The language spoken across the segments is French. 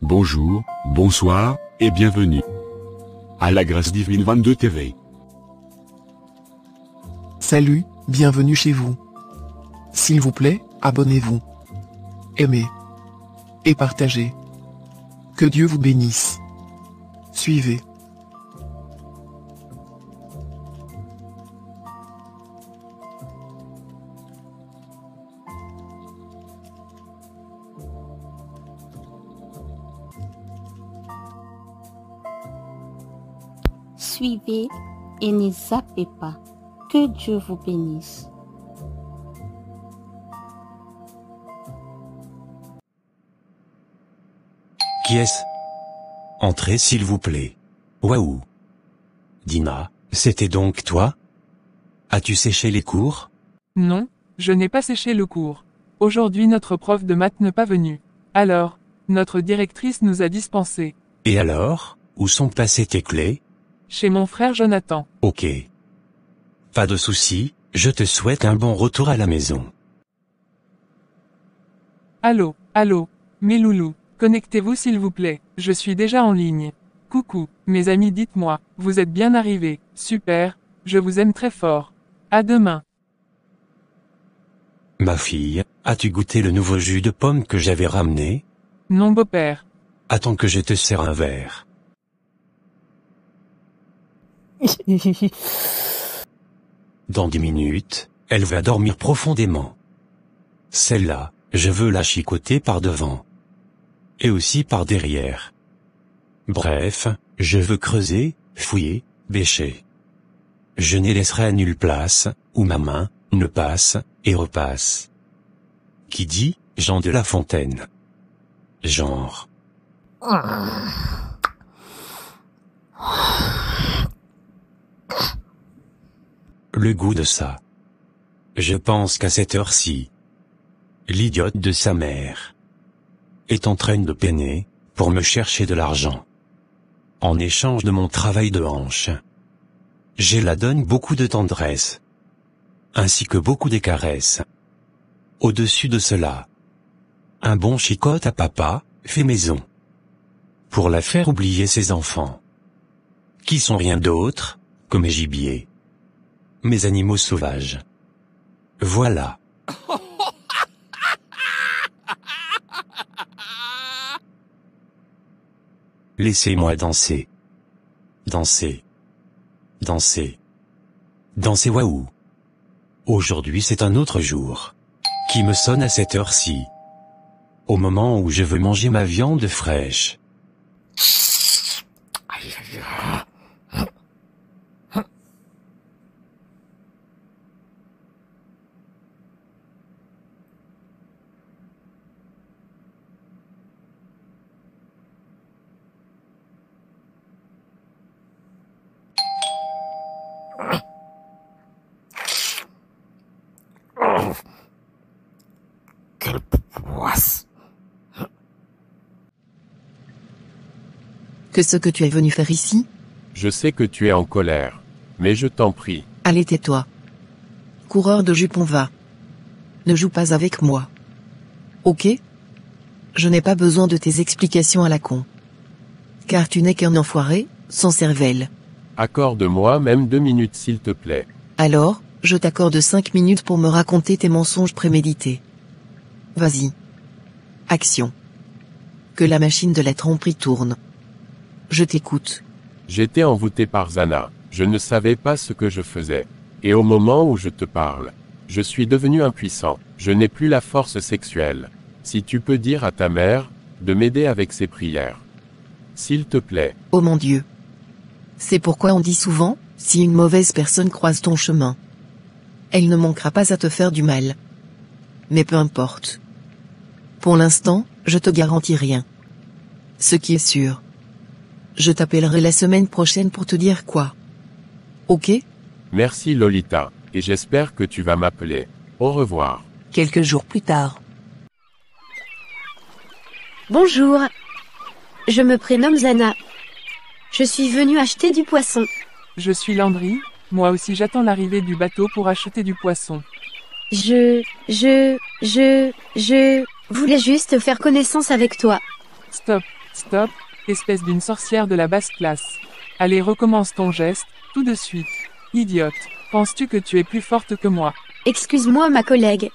Bonjour, bonsoir, et bienvenue à la Grâce Divine 22 TV. Salut, bienvenue chez vous. S'il vous plaît, abonnez-vous. Aimez. Et partagez. Que Dieu vous bénisse. Suivez. Suivez et ne zappez pas. Que Dieu vous bénisse. Qui est-ce? Entrez s'il vous plaît. Waouh. Dina, c'était donc toi? As-tu séché les cours? Non, je n'ai pas séché le cours. Aujourd'hui notre prof de maths n'est pas venu. Alors, notre directrice nous a dispensés. Et alors, où sont passées tes clés? Chez mon frère Jonathan. Ok. Pas de souci, je te souhaite un bon retour à la maison. Allô, mes loulous, connectez-vous s'il vous plaît, je suis déjà en ligne. Coucou, mes amis, dites-moi, vous êtes bien arrivés, super, je vous aime très fort. À demain. Ma fille, as-tu goûté le nouveau jus de pomme que j'avais ramené? Non beau-père. Attends que je te sers un verre. Dans 10 minutes, elle va dormir profondément. Celle-là, je veux la chicoter par devant. Et aussi par derrière. Bref, je veux creuser, fouiller, bêcher. Je ne laisserai nulle place, où ma main, ne passe, et repasse. Qui dit, Jean de La Fontaine. Genre. Le goût de ça. Je pense qu'à cette heure-ci, l'idiote de sa mère est en train de peiner pour me chercher de l'argent. En échange de mon travail de hanche, je la donne beaucoup de tendresse, ainsi que beaucoup de caresses. Au-dessus de cela, un bon chicote à papa, fait maison, pour la faire oublier ses enfants, qui sont rien d'autre que mes gibiers, mes animaux sauvages. Voilà. Laissez-moi danser. Danser. Danser. Danser, waouh. Aujourd'hui c'est un autre jour qui me sonne à cette heure-ci. Au moment où je veux manger ma viande fraîche. Quelle poisse. Qu'est-ce que tu es venu faire ici? Je sais que tu es en colère, mais je t'en prie. Allez, tais-toi. Coureur de jupons, va. Ne joue pas avec moi. Ok? Je n'ai pas besoin de tes explications à la con. Car tu n'es qu'un enfoiré, sans cervelle. Accorde-moi même 2 minutes s'il te plaît. Alors, je t'accorde 5 minutes pour me raconter tes mensonges prémédités. Vas-y. Action. Que la machine de la tromperie tourne. Je t'écoute. J'étais envoûté par Zana, je ne savais pas ce que je faisais. Et au moment où je te parle, je suis devenu impuissant, je n'ai plus la force sexuelle. Si tu peux dire à ta mère, de m'aider avec ses prières. S'il te plaît. Oh mon Dieu. C'est pourquoi on dit souvent, si une mauvaise personne croise ton chemin, elle ne manquera pas à te faire du mal. Mais peu importe. Pour l'instant, je te garantis rien. Ce qui est sûr. Je t'appellerai la semaine prochaine pour te dire quoi. Ok? Merci Lolita, et j'espère que tu vas m'appeler. Au revoir. Quelques jours plus tard. Bonjour. Je me prénomme Zana. Je suis venue acheter du poisson. Je suis Landry, moi aussi j'attends l'arrivée du bateau pour acheter du poisson. Je voulais juste faire connaissance avec toi. Stop, Stop, espèce d'une sorcière de la basse classe. Allez, recommence ton geste, tout de suite. Idiote, penses-tu que tu es plus forte que moi? Excuse-moi ma collègue.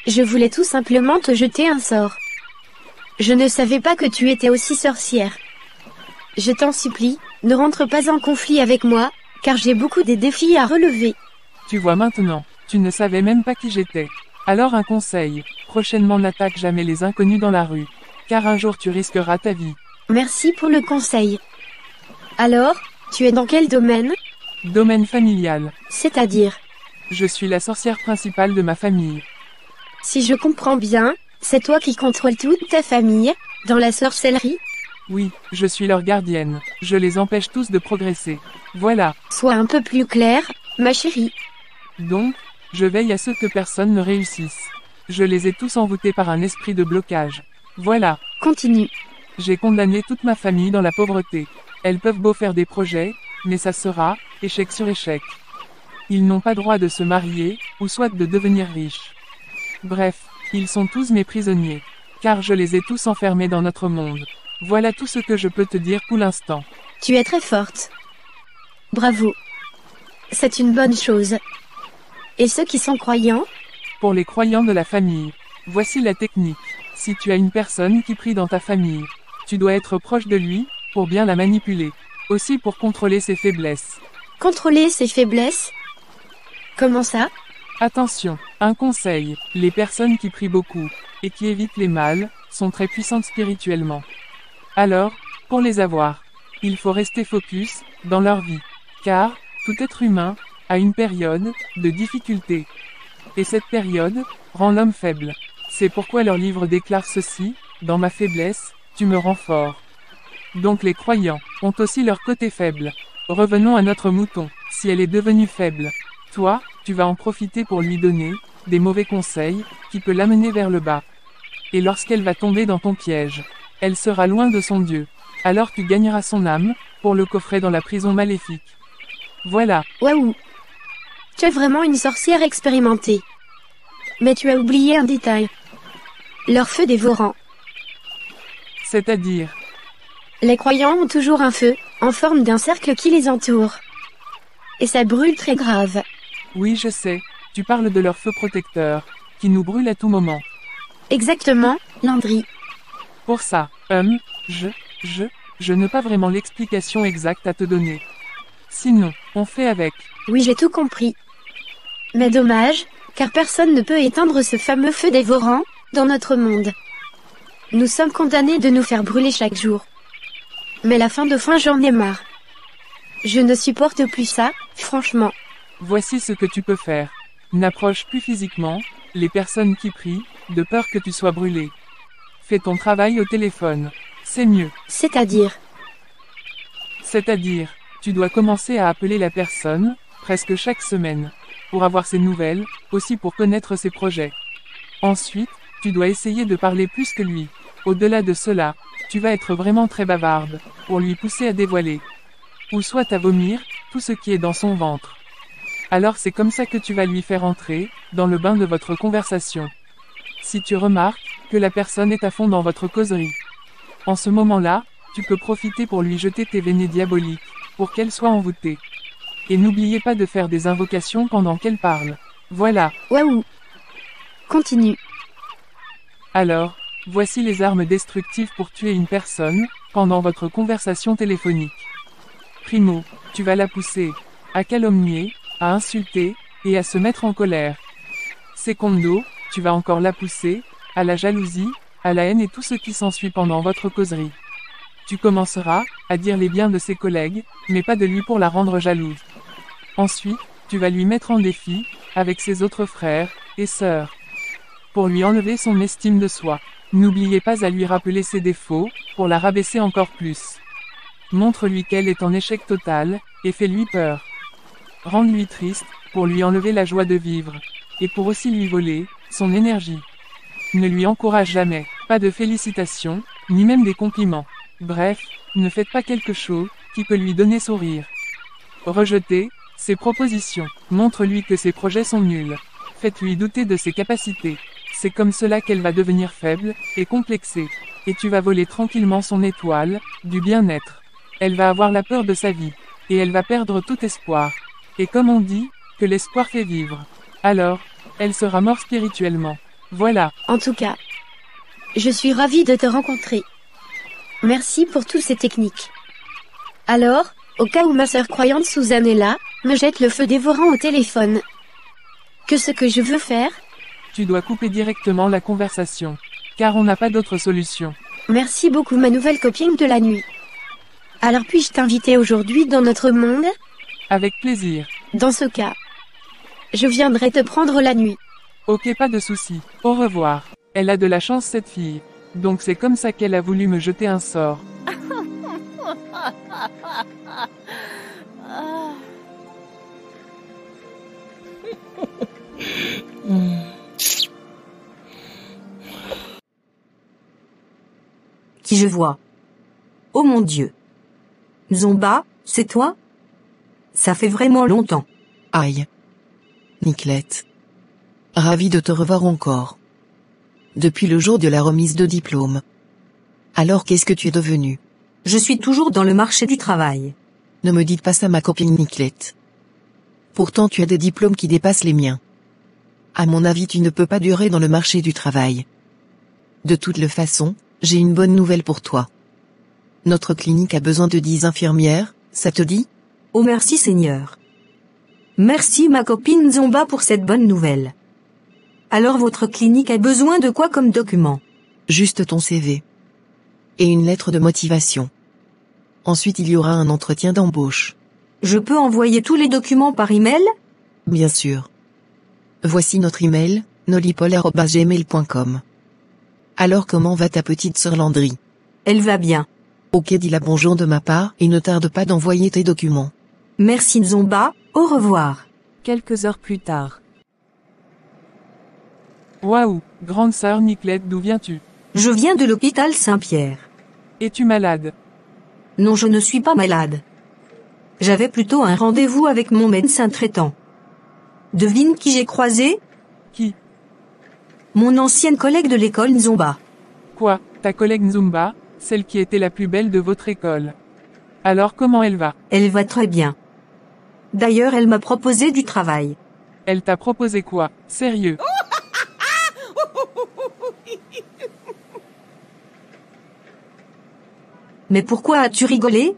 Je voulais tout simplement te jeter un sort. Je ne savais pas que tu étais aussi sorcière. Je t'en supplie, ne rentre pas en conflit avec moi, car j'ai beaucoup de défis à relever. Tu vois maintenant, tu ne savais même pas qui j'étais. Alors un conseil, prochainement n'attaque jamais les inconnus dans la rue, car un jour tu risqueras ta vie. Merci pour le conseil. Alors, tu es dans quel domaine? Domaine familial. C'est-à-dire? Je suis la sorcière principale de ma famille. Si je comprends bien, c'est toi qui contrôles toute ta famille, dans la sorcellerie? Oui, je suis leur gardienne, je les empêche tous de progresser. Voilà. Sois un peu plus clair, ma chérie. Donc, je veille à ce que personne ne réussisse. Je les ai tous envoûtés par un esprit de blocage. Voilà. Continue. J'ai condamné toute ma famille dans la pauvreté. Elles peuvent beau faire des projets, mais ça sera, échec sur échec. Ils n'ont pas droit de se marier, ou soit de devenir riches. Bref, ils sont tous mes prisonniers. Car je les ai tous enfermés dans notre monde. Voilà tout ce que je peux te dire pour l'instant. Tu es très forte. Bravo. C'est une bonne chose. Et ceux qui sont croyants? Pour les croyants de la famille, voici la technique. Si tu as une personne qui prie dans ta famille, tu dois être proche de lui, pour bien la manipuler. Aussi pour contrôler ses faiblesses. Contrôler ses faiblesses? Comment ça? Attention, un conseil, les personnes qui prient beaucoup, et qui évitent les mal, sont très puissantes spirituellement. Alors, pour les avoir, il faut rester focus, dans leur vie. Car, tout être humain, a une période, de difficulté. Et cette période, rend l'homme faible. C'est pourquoi leur livre déclare ceci, dans ma faiblesse, tu me rends fort. Donc les croyants, ont aussi leur côté faible. Revenons à notre mouton, si elle est devenue faible. Toi, tu vas en profiter pour lui donner, des mauvais conseils, qui peut l'amener vers le bas. Et lorsqu'elle va tomber dans ton piège, elle sera loin de son Dieu. Alors tu gagneras son âme, pour le coffrer dans la prison maléfique. Voilà. Waouh! Tu es vraiment une sorcière expérimentée. Mais tu as oublié un détail. Leur feu dévorant. C'est-à-dire? Les croyants ont toujours un feu, en forme d'un cercle qui les entoure. Et ça brûle très grave. Oui, je sais. Tu parles de leur feu protecteur, qui nous brûle à tout moment. Exactement, Landry. Pour ça, je n'ai pas vraiment l'explication exacte à te donner. Sinon, on fait avec. Oui, j'ai tout compris. Mais dommage, car personne ne peut éteindre ce fameux feu dévorant, dans notre monde. Nous sommes condamnés de nous faire brûler chaque jour. Mais la fin de fin, j'en ai marre. Je ne supporte plus ça, franchement. Voici ce que tu peux faire. N'approche plus physiquement les personnes qui prient, de peur que tu sois brûlé. Fais ton travail au téléphone. C'est mieux. C'est-à-dire, tu dois commencer à appeler la personne, presque chaque semaine, pour avoir ses nouvelles, aussi pour connaître ses projets. Ensuite, tu dois essayer de parler plus que lui. Au-delà de cela, tu vas être vraiment très bavarde, pour lui pousser à dévoiler. Ou soit à vomir, tout ce qui est dans son ventre. Alors c'est comme ça que tu vas lui faire entrer, dans le bain de votre conversation. Si tu remarques, que la personne est à fond dans votre causerie. En ce moment-là, tu peux profiter pour lui jeter tes venées diaboliques, pour qu'elle soit envoûtée. Et n'oubliez pas de faire des invocations pendant qu'elle parle. Voilà. waouh. Continue. Alors, voici les armes destructives pour tuer une personne, pendant votre conversation téléphonique. Primo, tu vas la pousser, à calomnier, à insulter, et à se mettre en colère. Secondo, tu vas encore la pousser, à la jalousie, à la haine et tout ce qui s'ensuit pendant votre causerie. Tu commenceras, à dire les biens de ses collègues, mais pas de lui pour la rendre jalouse. Ensuite, tu vas lui mettre en défi, avec ses autres frères, et sœurs. Pour lui enlever son estime de soi. N'oubliez pas à lui rappeler ses défauts, pour la rabaisser encore plus. Montre-lui qu'elle est en échec total, et fais-lui peur. Rends-lui triste, pour lui enlever la joie de vivre. Et pour aussi lui voler, son énergie. Ne lui encourage jamais, pas de félicitations, ni même des compliments. Bref, ne faites pas quelque chose, qui peut lui donner sourire. Rejetez ses propositions. Montre-lui que ses projets sont nuls. Faites-lui douter de ses capacités. C'est comme cela qu'elle va devenir faible, et complexée. Et tu vas voler tranquillement son étoile, du bien-être. Elle va avoir la peur de sa vie. Et elle va perdre tout espoir. Et comme on dit, que l'espoir fait vivre. Alors, elle sera morte spirituellement. Voilà. En tout cas, je suis ravie de te rencontrer. Merci pour toutes ces techniques. Alors, au cas où ma sœur croyante Suzanne est là, me jette le feu dévorant au téléphone. Que ce que je veux faire? Tu dois couper directement la conversation. Car on n'a pas d'autre solution. Merci beaucoup ma nouvelle copine de la nuit. Alors puis-je t'inviter aujourd'hui dans notre monde? Avec plaisir. Dans ce cas, je viendrai te prendre la nuit. Ok, pas de souci. Au revoir. Elle a de la chance cette fille. Donc c'est comme ça qu'elle a voulu me jeter un sort. Qui je vois? Oh mon Dieu. Zomba, c'est toi? Ça fait vraiment longtemps. Aïe. Niclette. Ravi de te revoir encore. Depuis le jour de la remise de diplôme. Alors qu'est-ce que tu es devenu? Je suis toujours dans le marché du travail. Ne me dites pas ça ma copine Niclette. Pourtant tu as des diplômes qui dépassent les miens. À mon avis tu ne peux pas durer dans le marché du travail. De toutes les façons, j'ai une bonne nouvelle pour toi. Notre clinique a besoin de 10 infirmières, ça te dit? Oh merci Seigneur. Merci ma copine Zomba pour cette bonne nouvelle. Alors votre clinique a besoin de quoi comme document? Juste ton CV. Et une lettre de motivation. Ensuite il y aura un entretien d'embauche. Je peux envoyer tous les documents par email? Bien sûr. Voici notre email, nolipol@gmail.com. Alors comment va ta petite sœur Landry? Elle va bien. Ok, dis-la bonjour de ma part et ne tarde pas d'envoyer tes documents. Merci Zomba, au revoir. Quelques heures plus tard. Waouh, grande sœur Niclette, d'où viens-tu? Je viens de l'hôpital Saint-Pierre. Es-tu malade? Non, je ne suis pas malade. J'avais plutôt un rendez-vous avec mon médecin traitant. Devine qui j'ai croisé? Qui? Mon ancienne collègue de l'école Zomba. Quoi, ta collègue Nzumba, celle qui était la plus belle de votre école? Alors comment elle va? Elle va très bien. D'ailleurs, elle m'a proposé du travail. Elle t'a proposé quoi? Sérieux? Mais pourquoi as-tu rigolé?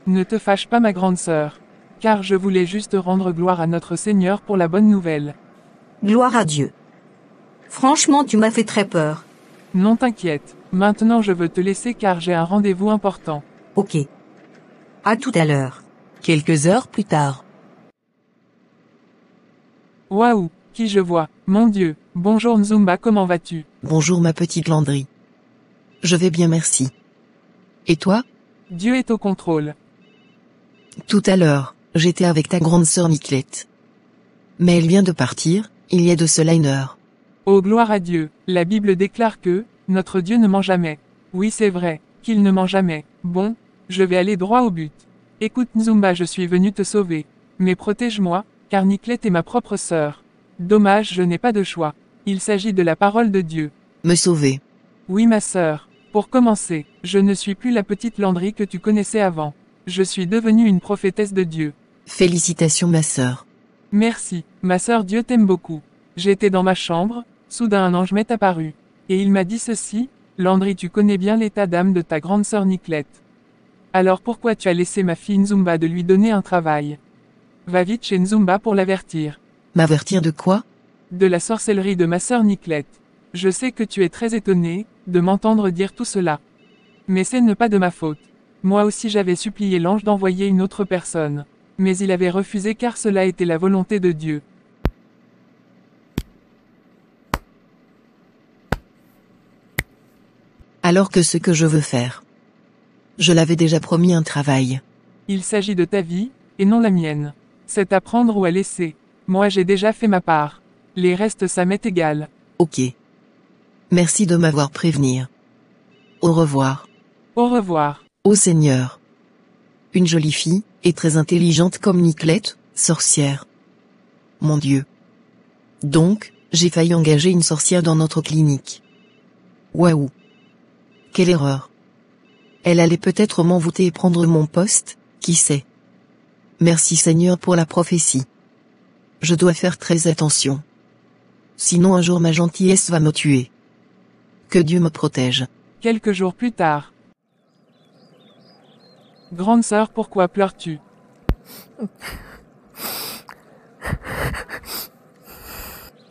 Ne te fâche pas ma grande sœur. Car je voulais juste rendre gloire à notre Seigneur pour la bonne nouvelle. Gloire à Dieu. Franchement, tu m'as fait très peur. Non t'inquiète, maintenant je veux te laisser car j'ai un rendez-vous important. Ok. À tout à l'heure. Quelques heures plus tard. Waouh, qui je vois, mon Dieu, bonjour Nzumba, comment vas-tu? Bonjour ma petite Landry. Je vais bien merci. Et toi? Dieu est au contrôle. Tout à l'heure, j'étais avec ta grande sœur Niclette. Mais elle vient de partir, il y a de cela une heure. Oh gloire à Dieu, la Bible déclare que, notre Dieu ne ment jamais. Oui c'est vrai, qu'il ne ment jamais. Bon, je vais aller droit au but. Écoute Nzumba, je suis venu te sauver. Mais protège-moi, car Niclette est ma propre sœur. Dommage, je n'ai pas de choix. Il s'agit de la parole de Dieu. Me sauver. Oui ma sœur. Pour commencer, je ne suis plus la petite Landry que tu connaissais avant. Je suis devenue une prophétesse de Dieu. Félicitations ma sœur. Merci, ma sœur, Dieu t'aime beaucoup. J'étais dans ma chambre, soudain un ange m'est apparu. Et il m'a dit ceci, Landry, tu connais bien l'état d'âme de ta grande sœur Niclette. Alors pourquoi tu as laissé ma fille Nzumba de lui donner un travail? Va vite chez Nzumba pour l'avertir. M'avertir de quoi? De la sorcellerie de ma sœur Niclette. Je sais que tu es très étonné, de m'entendre dire tout cela. Mais ce n'est pas de ma faute. Moi aussi j'avais supplié l'ange d'envoyer une autre personne. Mais il avait refusé car cela était la volonté de Dieu. Alors que ce que je veux faire. Je l'avais déjà promis un travail. Il s'agit de ta vie, et non la mienne. C'est à prendre ou à laisser. Moi j'ai déjà fait ma part. Les restes ça m'est égal. Ok. Merci de m'avoir prévenu. Au revoir. Au revoir. Ô Seigneur. Une jolie fille, et très intelligente comme Niclette, sorcière. Mon Dieu. Donc, J'ai failli engager une sorcière dans notre clinique. Waouh. Quelle erreur. Elle allait peut-être m'envoûter et prendre mon poste, qui sait. Merci Seigneur pour la prophétie. Je dois faire très attention. Sinon un jour ma gentillesse va me tuer. Que Dieu me protège. Quelques jours plus tard. Grande sœur, pourquoi pleures-tu?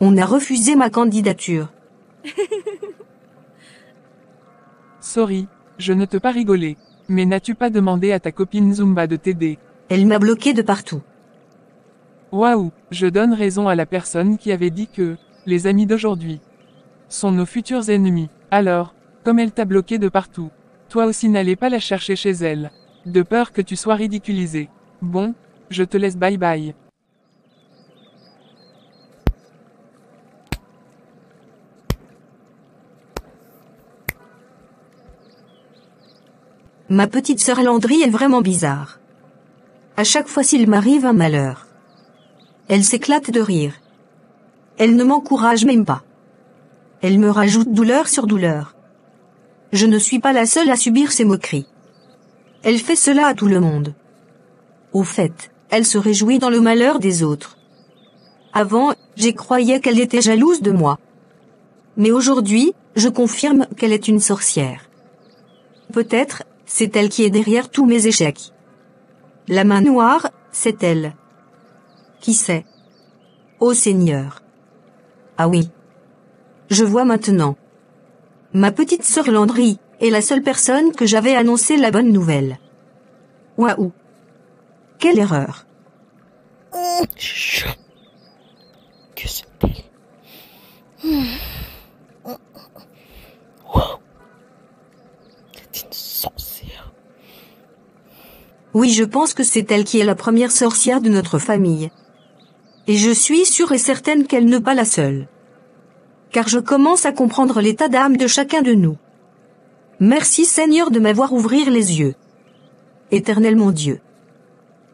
On a refusé ma candidature. Sorry, je ne te pas rigoler. Mais n'as-tu pas demandé à ta copine Zumba de t'aider? Elle m'a bloqué de partout. Waouh, je donne raison à la personne qui avait dit que, les amis d'aujourd'hui, sont nos futurs ennemis. Alors, comme elle t'a bloqué de partout, toi aussi n'allez pas la chercher chez elle. De peur que tu sois ridiculisé. Bon, je te laisse bye bye. Ma petite sœur Landry est vraiment bizarre. À chaque fois s'il m'arrive un malheur, elle s'éclate de rire. Elle ne m'encourage même pas. Elle me rajoute douleur sur douleur. Je ne suis pas la seule à subir ces moqueries. Elle fait cela à tout le monde. Au fait, elle se réjouit dans le malheur des autres. Avant, j'y croyais qu'elle était jalouse de moi. Mais aujourd'hui, je confirme qu'elle est une sorcière. Peut-être, c'est elle qui est derrière tous mes échecs. La main noire, c'est elle. Qui sait? Ô Seigneur. Ah oui. Je vois maintenant. Ma petite sœur Landry est la seule personne que j'avais annoncé la bonne nouvelle. Waouh. Quelle erreur. Chut. Que c'est-elle? Wow. C'est une sorcière. Oui, je pense que c'est elle qui est la première sorcière de notre famille. Et je suis sûre et certaine qu'elle n'est pas la seule. Car je commence à comprendre l'état d'âme de chacun de nous. Merci Seigneur de m'avoir ouvert les yeux. Éternel mon Dieu.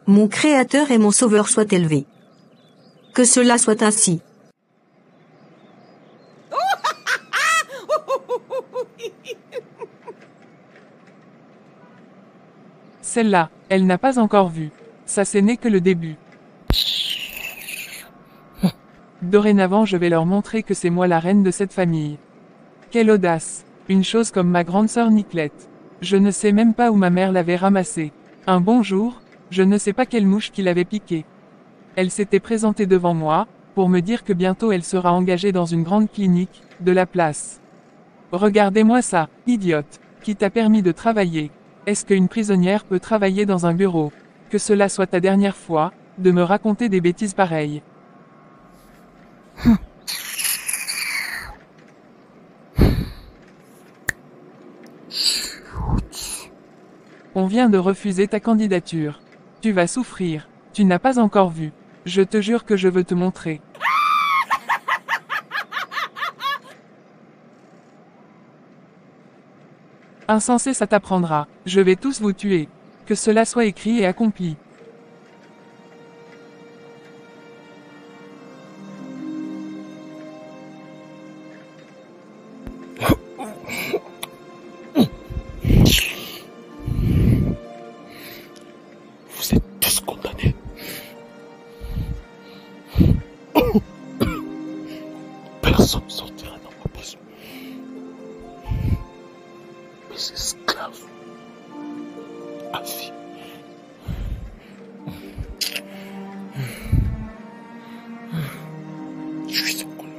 Mon Créateur et mon Sauveur soient élevés. Que cela soit ainsi. Celle-là, elle n'a pas encore vu. Ça c'est n'est que le début. Dorénavant je vais leur montrer que c'est moi la reine de cette famille. Quelle audace. Une chose comme ma grande sœur Niclette. Je ne sais même pas où ma mère l'avait ramassée. Un bon jour, je ne sais pas quelle mouche qui l'avait piquée. Elle s'était présentée devant moi, pour me dire que bientôt elle sera engagée dans une grande clinique, de la place. Regardez-moi ça, idiote, qui t'a permis de travailler. Est-ce qu'une prisonnière peut travailler dans un bureau? Que cela soit ta dernière fois, de me raconter des bêtises pareilles. On vient de refuser ta candidature. Tu vas souffrir. Tu n'as pas encore vu. Je te jure que je veux te montrer. Insensé, ça t'apprendra. Je vais tous vous tuer. Que cela soit écrit et accompli. Vous êtes tous condamnés. Personne ne sortira dans ma prison. Mes esclaves. À vie. Je suis en colère.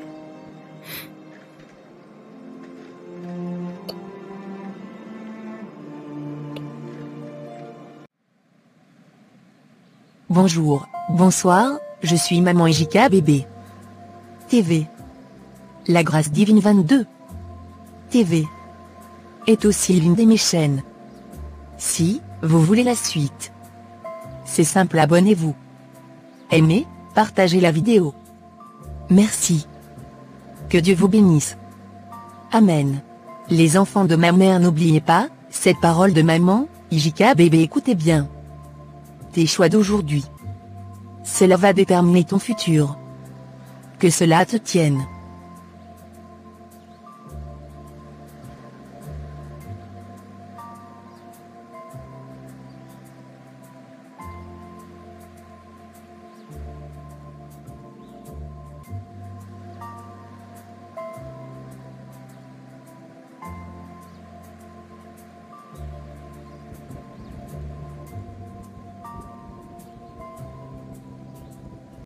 Bonjour, bonsoir, je suis Maman Ejika Bébé. TV. La Grâce Divine 22. TV. Est aussi l'une de mes chaînes. Si vous voulez la suite, c'est simple, abonnez-vous. Aimez, partagez la vidéo. Merci. Que Dieu vous bénisse. Amen. Les enfants de ma mère, n'oubliez pas, cette parole de maman, Ejika Bébé, écoutez bien. Tes choix d'aujourd'hui. Cela va déterminer ton futur. Que cela te tienne.